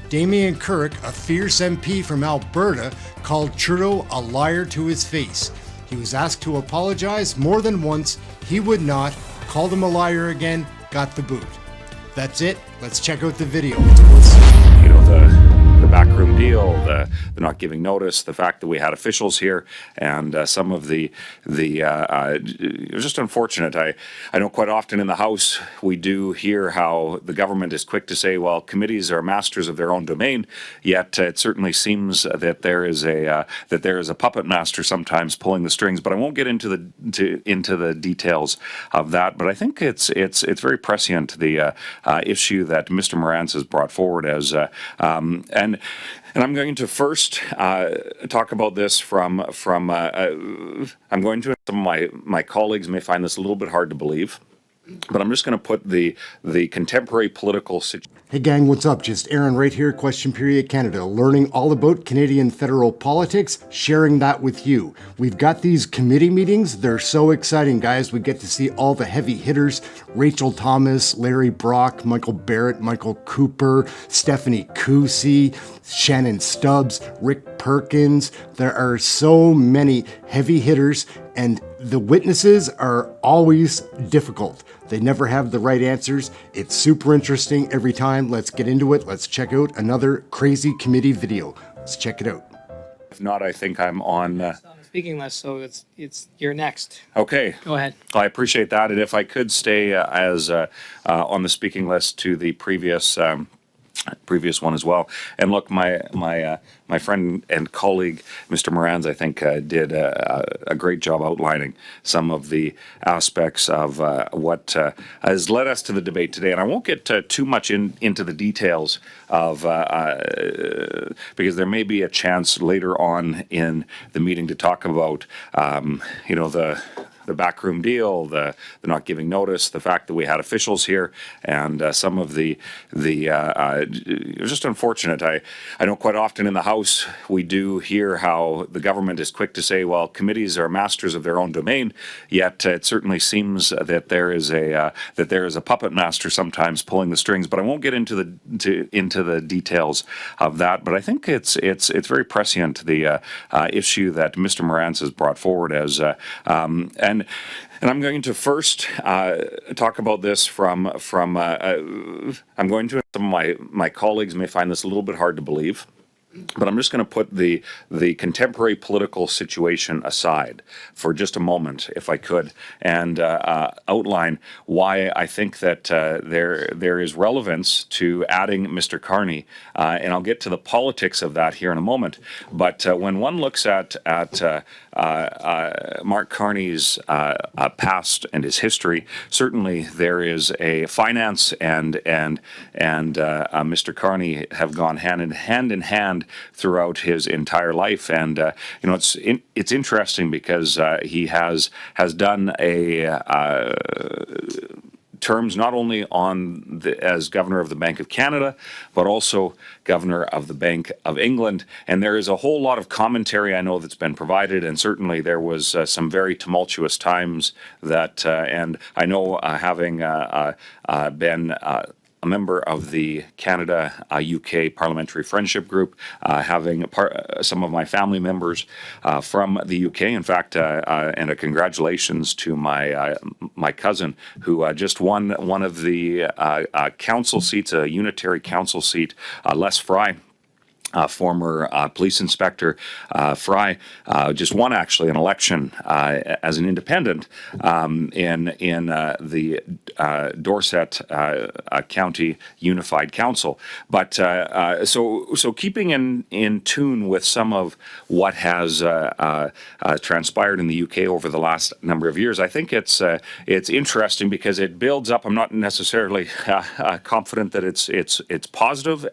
Damien KUREK, a fierce MP from Alberta, called Trudeau a liar to his face. He was asked to apologize more than once. He would not, called him a liar again, got the boot. That's it. Let's check out the video. You know, the backroom deal, the not giving notice, the fact that we had officials here, and some of it was just unfortunate. I know quite often in the House we do hear how the government is quick to say, well, committees are masters of their own domain, yet it certainly seems that there is a puppet master sometimes pulling the strings. But I won't get into the details of that. But I think it's very prescient, the issue that Mr. Morantz has brought forward as and I'm going to first talk about this from I'm going to, some of my colleagues may find this a little bit hard to believe, but I'm just going to put the contemporary political situation. Hey gang, what's up? Just Aaron right here, Question Period Canada, learning all about Canadian federal politics, sharing that with you. We've got these committee meetings. They're so exciting, guys. We get to see all the heavy hitters: Rachel Thomas, Larry Brock, Michael Barrett, Michael Cooper, Stephanie Cousy, Shannon Stubbs, Rick Perkins. There are so many heavy hitters, and the witnesses are always difficult. They never have the right answers. It's super interesting every time. Let's get into it. Let's check out another crazy committee video. Let's check it out. If not, I think I'm on It's on the speaking list, so it's you're next. Okay. Go ahead. I appreciate that, and if I could stay as on the speaking list to the previous one as well. And look, my friend and colleague, Mr. Morantz, I think did a great job outlining some of the aspects of what has led us to the debate today. And I won't get too much into the details of because there may be a chance later on in the meeting to talk about the backroom deal, the not giving notice, the fact that we had officials here, and some of it was just unfortunate. I know quite often in the House we do hear how the government is quick to say, well, committees are masters of their own domain, yet it certainly seems that there is a puppet master sometimes pulling the strings. But I won't get into the details of that. But I think it's very prescient, the issue that Mr. Morantz has brought forward as and I'm going to first talk about this from I'm going to, some of my colleagues may find this a little bit hard to believe, but I'm just going to put the contemporary political situation aside for just a moment, if I could, and outline why I think that there is relevance to adding Mr. Carney, and I'll get to the politics of that here in a moment. But when one looks at Mark Carney's past and his history, certainly there is a finance and Mr. Carney have gone hand in hand throughout his entire life. And it's interesting because he has done terms not only as governor of the Bank of Canada, but also governor of the Bank of England. And there is a whole lot of commentary I know that's been provided, and certainly there was some very tumultuous times that, and I know having been a member of the Canada-UK Parliamentary Friendship Group, having some of my family members from the UK. In fact, and a congratulations to my cousin who just won one of the council seats, a unitary council seat, Les Fry. Former police inspector Fry just won actually an election as an independent in the Dorset County Unified Council. But so keeping in tune with some of what has transpired in the UK over the last number of years, I think it's interesting because it builds up. I'm not necessarily confident that it's positive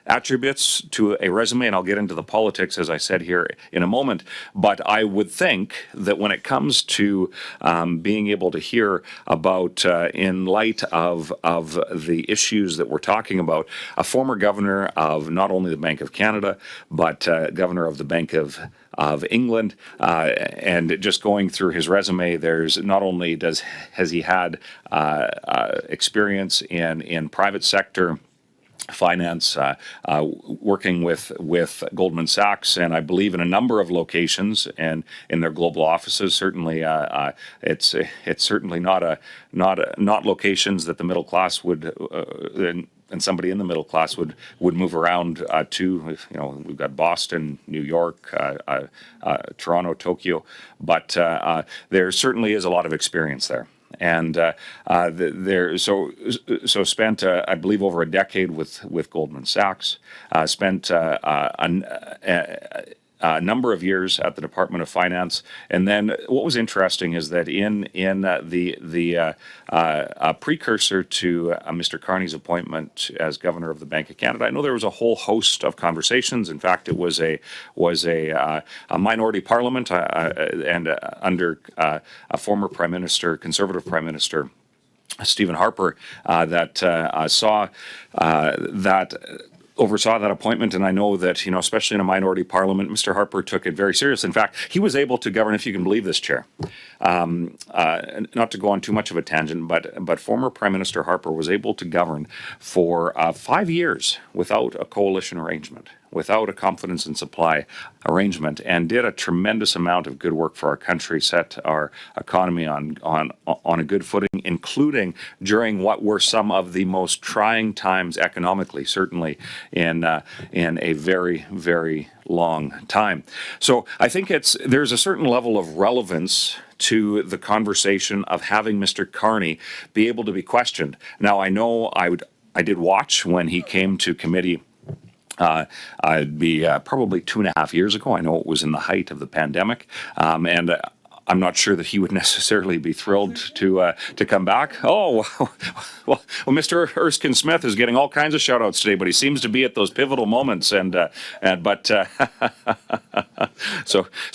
attributes to a resume, and I'll get into the politics, as I said, here in a moment. But I would think that when it comes to being able to hear about, in light of the issues that we're talking about, a former governor of not only the Bank of Canada, but governor of the Bank of England, and just going through his resume, there's not only has he had experience in private sector finance, working with Goldman Sachs, and I believe in a number of locations and in their global offices. Certainly, it's certainly not locations that the middle class would. And somebody in the middle class would move around to. We've got Boston, New York, Toronto, Tokyo, but there certainly is a lot of experience there. And so spent I believe over a decade with Goldman Sachs. Spent a number of years at the Department of Finance, and then what was interesting is that in the precursor to Mr. Carney's appointment as Governor of the Bank of Canada, I know there was a whole host of conversations. In fact, it was a minority parliament and under a former Prime Minister, Conservative Prime Minister Stephen Harper, that oversaw that appointment, and I know that, especially in a minority parliament, Mr. Harper took it very serious. In fact, he was able to govern, if you can believe this, Chair. Not to go on too much of a tangent, but former Prime Minister Harper was able to govern for 5 years without a coalition arrangement, without a confidence and supply arrangement, and did a tremendous amount of good work for our country, set our economy on a good footing, including during what were some of the most trying times economically, certainly in a very, very long time. So I think there's a certain level of relevance to the conversation of having Mr. Carney be able to be questioned. Now, I know I did watch when he came to committee. I'd be probably 2.5 years ago. I know it was in the height of the pandemic, and I'm not sure that he would necessarily be thrilled to come back. Oh, well, Mr. Erskine Smith is getting all kinds of shout outs today, but he seems to be at those pivotal moments, so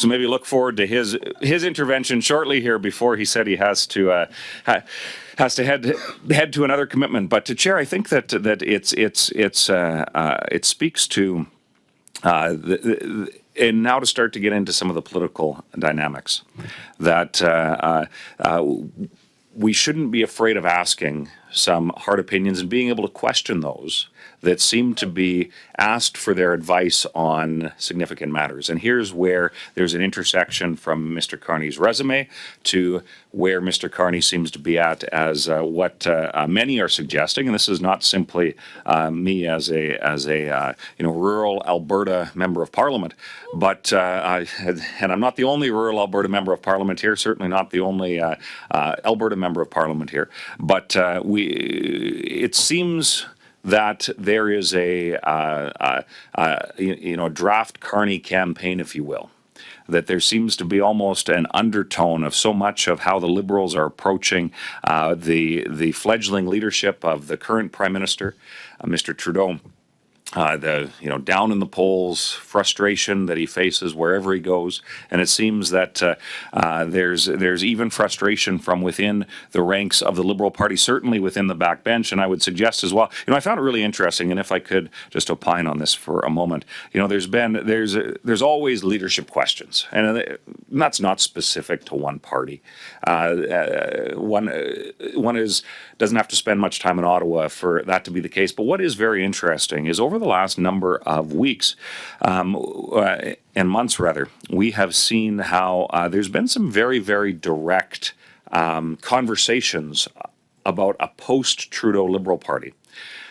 maybe look forward to his intervention shortly here before he said he has to head to another commitment. But to Chair, I think that it speaks to and now to start to get into some of the political dynamics, that we shouldn't be afraid of asking some hard opinions and being able to question those that seem to be asked for their advice on significant matters. And here's where there's an intersection from Mr. Carney's resume to where Mr. Carney seems to be at as what many are suggesting. And this is not simply me as a rural Alberta member of Parliament, but and I'm not the only rural Alberta member of Parliament here. Certainly not the only Alberta member of Parliament here. But it seems that there is a draft Carney campaign, if you will, that there seems to be almost an undertone of so much of how the Liberals are approaching the fledgling leadership of the current Prime Minister, Mr. Trudeau. Down in the polls, frustration that he faces wherever he goes, and it seems that there's even frustration from within the ranks of the Liberal Party, certainly within the backbench. And I would suggest as well, I found it really interesting, and if I could just opine on this for a moment, there's always leadership questions, and that's not specific to one party. One doesn't have to spend much time in Ottawa for that to be the case. But what is very interesting is over the last number of weeks and months, rather, we have seen how there's been some very, very direct conversations about a post-Trudeau Liberal Party.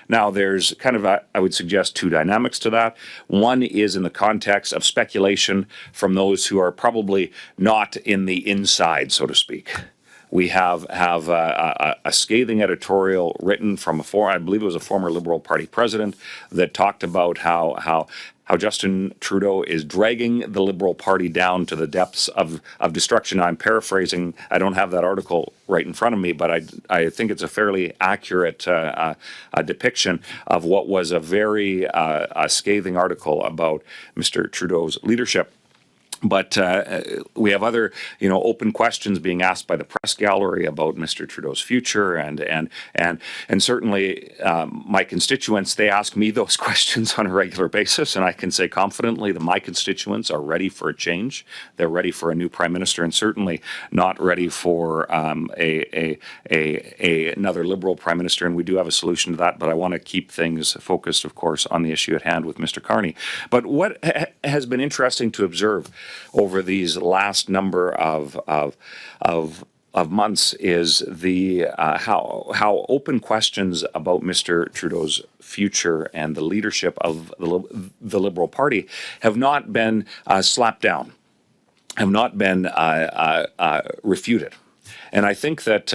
Now, there's kind of, I would suggest, two dynamics to that. One is in the context of speculation from those who are probably not in the inside, so to speak. We have a scathing editorial written from I believe it was a former Liberal Party president, that talked about how Justin Trudeau is dragging the Liberal Party down to the depths of destruction. I'm paraphrasing. I don't have that article right in front of me, but I think it's a fairly accurate depiction of what was a very scathing article about Mr. Trudeau's leadership. But we have other, open questions being asked by the press gallery about Mr. Trudeau's future, and certainly my constituents, they ask me those questions on a regular basis, and I can say confidently that my constituents are ready for a change. They're ready for a new prime minister, and certainly not ready for another Liberal prime minister. And we do have a solution to that, but I want to keep things focused, of course, on the issue at hand with Mr. Carney. But what has been interesting to observe over these last number of months is the how open questions about Mr. Trudeau's future and the leadership of the Liberal Party have not been slapped down, have not been refuted. And I think that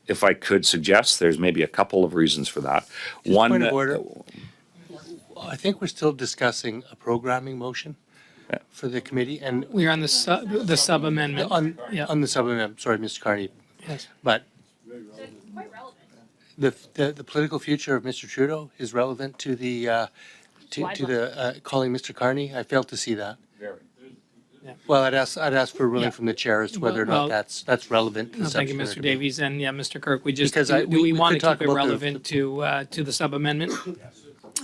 if I could suggest, there's maybe a couple of reasons for that. One, point of order. I think we're still discussing a programming motion for the committee, and We're on the sub amendment. on Yeah. the sub-amendment. Sorry, Mr. Carney, Yes. but Quite relevant. the political future of Mr. Trudeau is relevant to the calling Mr. Carney. I failed to see that. Well, I'd ask for a ruling Yeah. from the chair as to whether or Well, not that's relevant to the No, thank you, subject Mr. matter. Davies, and yeah, Mr. Kirk, we just, Because do we we want could to talk keep it about relevant to the sub-amendment?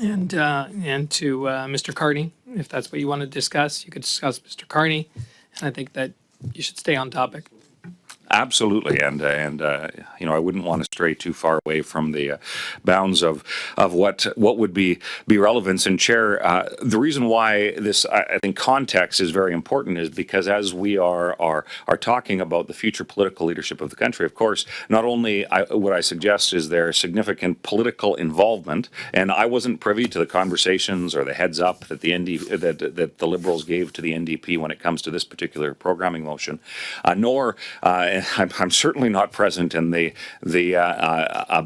And to Mr. Carney, if that's what you want to discuss, you could discuss Mr. Carney, and I think that you should stay on topic. absolutely, and I wouldn't want to stray too far away from the bounds of what would be relevance. And Chair, the reason why this, I think, context is very important is because as we are talking about the future political leadership of the country, of course, not only what I suggest is there significant political involvement, and I wasn't privy to the conversations or the heads up that that the Liberals gave to the NDP when it comes to this particular programming motion, nor I'm certainly not present in the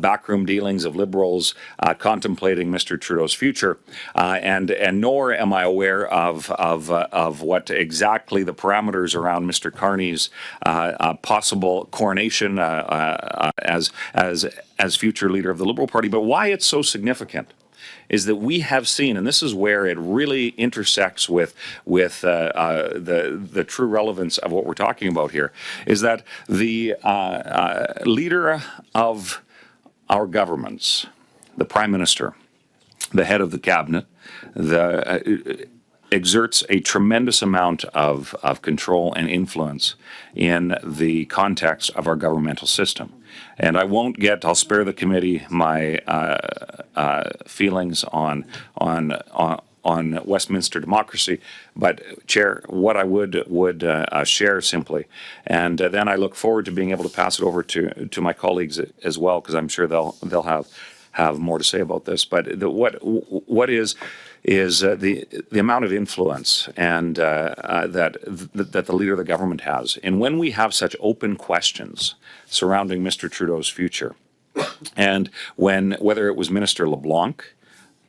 backroom dealings of Liberals contemplating Mr. Trudeau's future, and nor am I aware of what exactly the parameters around Mr. Carney's possible coronation as future leader of the Liberal Party. But why it's so significant is that we have seen, and this is where it really intersects with the true relevance of what we're talking about here, is that the leader of our governments, the Prime Minister, the head of the cabinet, exerts a tremendous amount of control and influence in the context of our governmental system. And I'll spare the committee my feelings on Westminster democracy, but Chair, what I would share simply, and then I look forward to being able to pass it over to my colleagues as well, because I'm sure they'll have more to say about this. But what is the amount of influence and that the leader of the government has. And when we have such open questions surrounding Mr. Trudeau's future, and whether it was Minister LeBlanc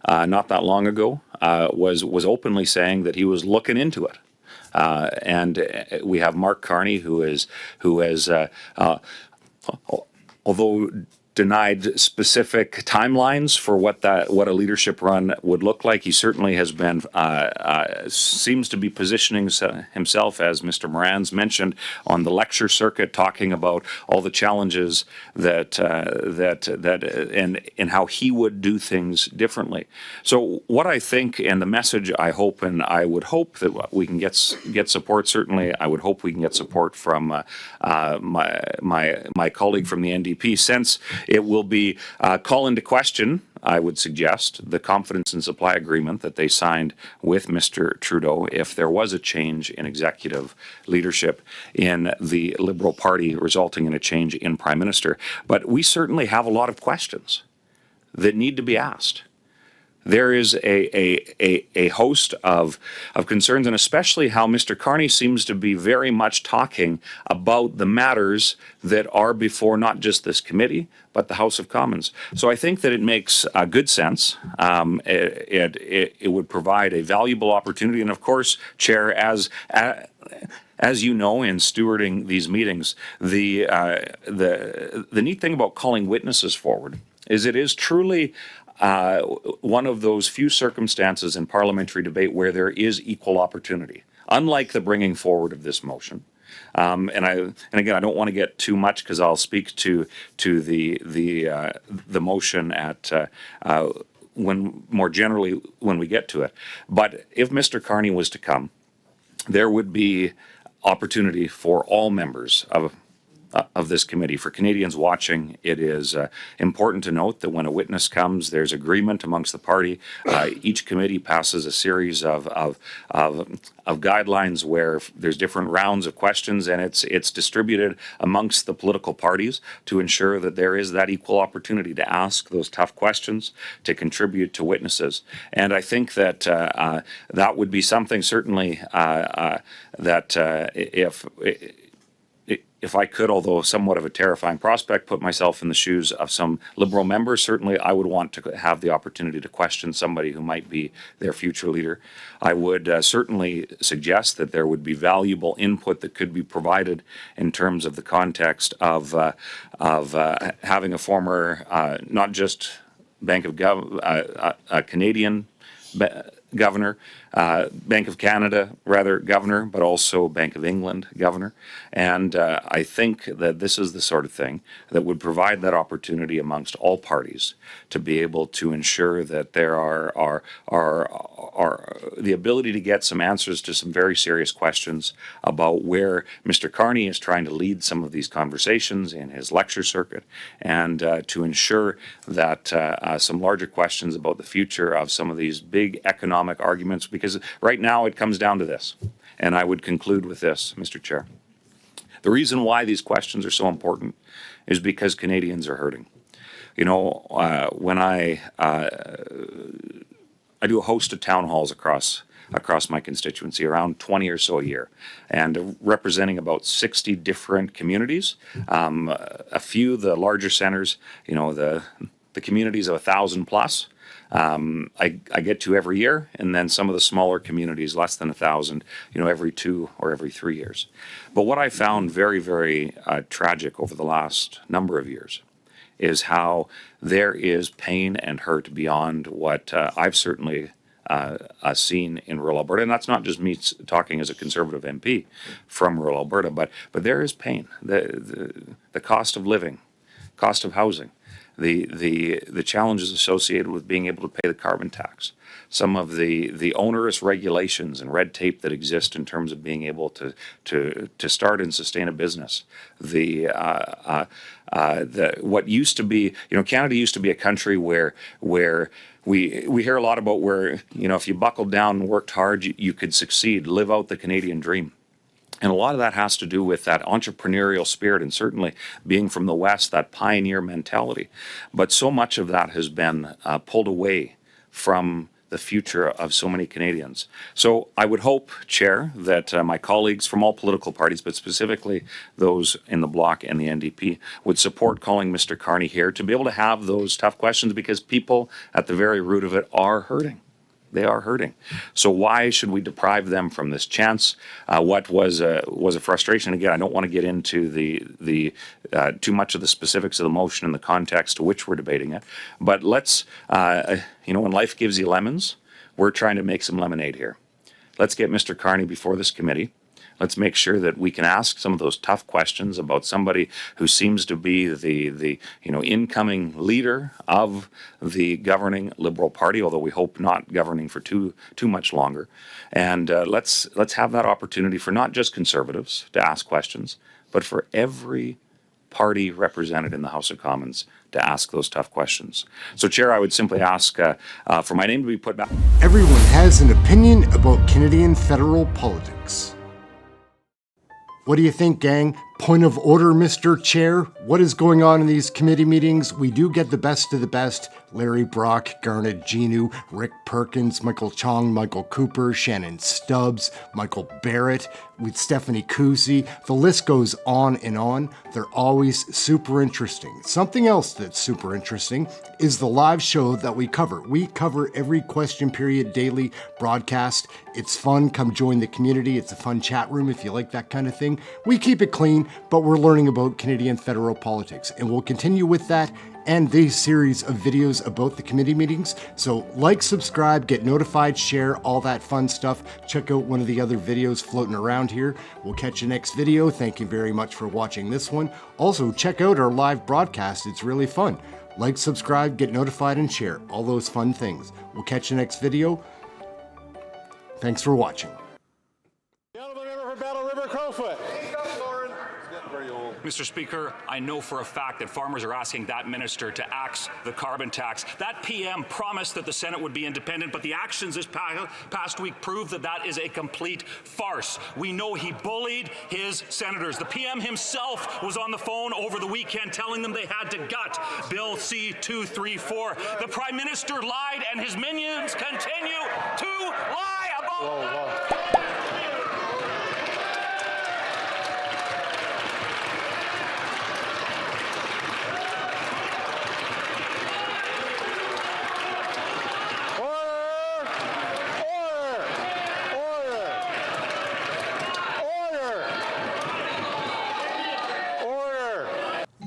not that long ago was openly saying that he was looking into it. And we have Mark Carney, who has although denied specific timelines for what a leadership run would look like. He certainly has been seems to be positioning himself, as Mr. Moran's mentioned, on the lecture circuit, talking about all the challenges that and how he would do things differently. So what I think, and the message I hope, and I would hope that we can get support. Certainly, I would hope we can get support from my colleague from the NDP, since it will be call into question, I would suggest, the confidence and supply agreement that they signed with Mr. Trudeau if there was a change in executive leadership in the Liberal Party, resulting in a change in Prime Minister. But we certainly have a lot of questions that need to be asked. There is a host of concerns, and especially how Mr. Carney seems to be very much talking about the matters that are before not just this committee, but the House of Commons. So I think that it makes good sense. It would provide a valuable opportunity, and of course, Chair, as you know, in stewarding these meetings, the neat thing about calling witnesses forward is it is truly one of those few circumstances in parliamentary debate where there is equal opportunity. unlike the bringing forward of this motion. And again, I don't want to get too much because I'll speak to the motion at when more generally when we get to it. But if Mr. Carney was to come, there would be opportunity for all members of this committee. For Canadians watching, it is important to note that when a witness comes, there's agreement amongst the party. Each committee passes a series of guidelines where there's different rounds of questions, and it's distributed amongst the political parties to ensure that there is that equal opportunity to ask those tough questions, to contribute to witnesses. And I think that that would be something certainly that if I could, although somewhat of a terrifying prospect, put myself in the shoes of some Liberal members, certainly I would want to have the opportunity to question somebody who might be their future leader. I would certainly suggest that there would be valuable input that could be provided in terms of the context of having a former, not just Canadian governor, Bank of Canada, rather, governor, but also Bank of England governor. And I think that this is the sort of thing that would provide that opportunity amongst all parties to be able to ensure that there are the ability to get some answers to some very serious questions about where Mr. Carney is trying to lead some of these conversations in his lecture circuit, and to ensure that some larger questions about the future of some of these big economic arguments, because right now it comes down to this. And I would conclude with this, Mr. Chair. The reason why these questions are so important is because Canadians are hurting. You know, when I do a host of town halls across my constituency, around 20 or so a year, and representing about 60 different communities. A few, the larger centers, you know, the communities of 1,000 plus. I get to every year, and then some of the smaller communities, less than 1,000, you know, every 2 or every 3 years. But what I found very, very tragic over the last number of years is how there is pain and hurt beyond what I've certainly seen in rural Alberta. And that's not just me talking as a Conservative MP from rural Alberta, but there is pain. The cost of living, cost of housing, the challenges associated with being able to pay the carbon tax, some of the onerous regulations and red tape that exist in terms of being able to start and sustain a business. What used to be, you know, Canada used to be a country where we hear a lot about where, you know, if you buckled down and worked hard, you could succeed, live out the Canadian dream. And a lot of that has to do with that entrepreneurial spirit, and certainly being from the West, that pioneer mentality. But so much of that has been pulled away from the future of so many Canadians. So I would hope, Chair, that my colleagues from all political parties, but specifically those in the Bloc and the NDP, would support calling Mr. Carney here to be able to have those tough questions, because people at the very root of it are hurting. They are hurting. So why should we deprive them from this chance? What was a frustration? Again, I don't want to get into the too much of the specifics of the motion and the context to which we're debating it. But let's, you know, when life gives you lemons, we're trying to make some lemonade here. Let's get Mr. Carney before this committee. Let's make sure that we can ask some of those tough questions about somebody who seems to be the you know, incoming leader of the governing Liberal Party, although we hope not governing for too much longer. And let's have that opportunity for not just Conservatives to ask questions, but for every party represented in the House of Commons to ask those tough questions. So, Chair, I would simply ask for my name to be put back. Everyone has an opinion about Canadian federal politics. What do you think, gang? Point of order, Mr. Chair. What is going on in these committee meetings? We do get the best of the best. Larry Brock, Garnet Genu, Rick Perkins, Michael Chong, Michael Cooper, Shannon Stubbs, Michael Barrett, with Stephanie Cousy. The list goes on and on. They're always super interesting. Something else that's super interesting is the live show that we cover. We cover every question period daily broadcast. It's fun. Come join the community. It's a fun chat room if you like that kind of thing. We keep it clean, but we're learning about Canadian federal politics, and we'll continue with that and these series of videos about the committee meetings. So like, subscribe, get notified, share, all that fun stuff. Check out one of the other videos floating around here. We'll catch you next video. Thank you very much for watching this one. Also, check out our live broadcast. It's really fun. Like, subscribe, get notified, and share. All those fun things. We'll catch you next video. Thanks for watching. The honourable member for Battle River Crowfoot. Mr. Speaker, I know for a fact that farmers are asking that minister to axe the carbon tax. That PM promised that the Senate would be independent, but the actions this past week prove that that is a complete farce. We know he bullied his senators. The PM himself was on the phone over the weekend telling them they had to gut Bill C-234. The Prime Minister lied, and his minions continue to lie about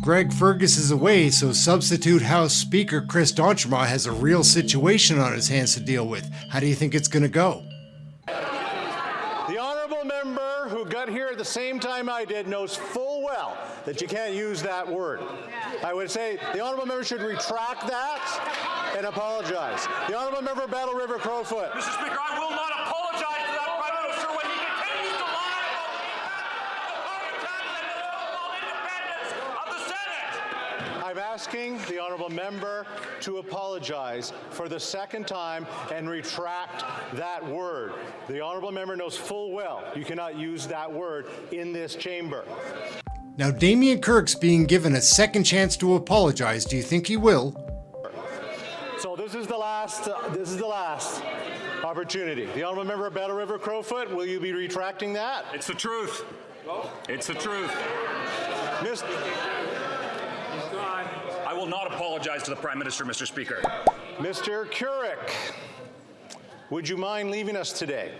Greg Fergus is away, so substitute House Speaker Chris D'Entremont has a real situation on his hands to deal with. How do you think it's going to go? The honourable member who got here at the same time I did knows full well that you can't use that word. I would say the honourable member should retract that and apologize. The honourable member of Battle River Crowfoot. Mr. Speaker, I will not apologize to that Prime Minister when he continues to lie about the independence of the Senate. I'm asking the honourable member to apologize for the second time and retract that word. The honourable member knows full well you cannot use that word in this chamber. Now, Damien Kirk's being given a second chance to apologize. Do you think he will? So this is the last opportunity. The honourable member of Battle River Crowfoot, will you be retracting that? It's the truth. It's the truth. I will not apologize to the Prime Minister, Mr. Speaker. Mr. KUREK, would you mind leaving us today?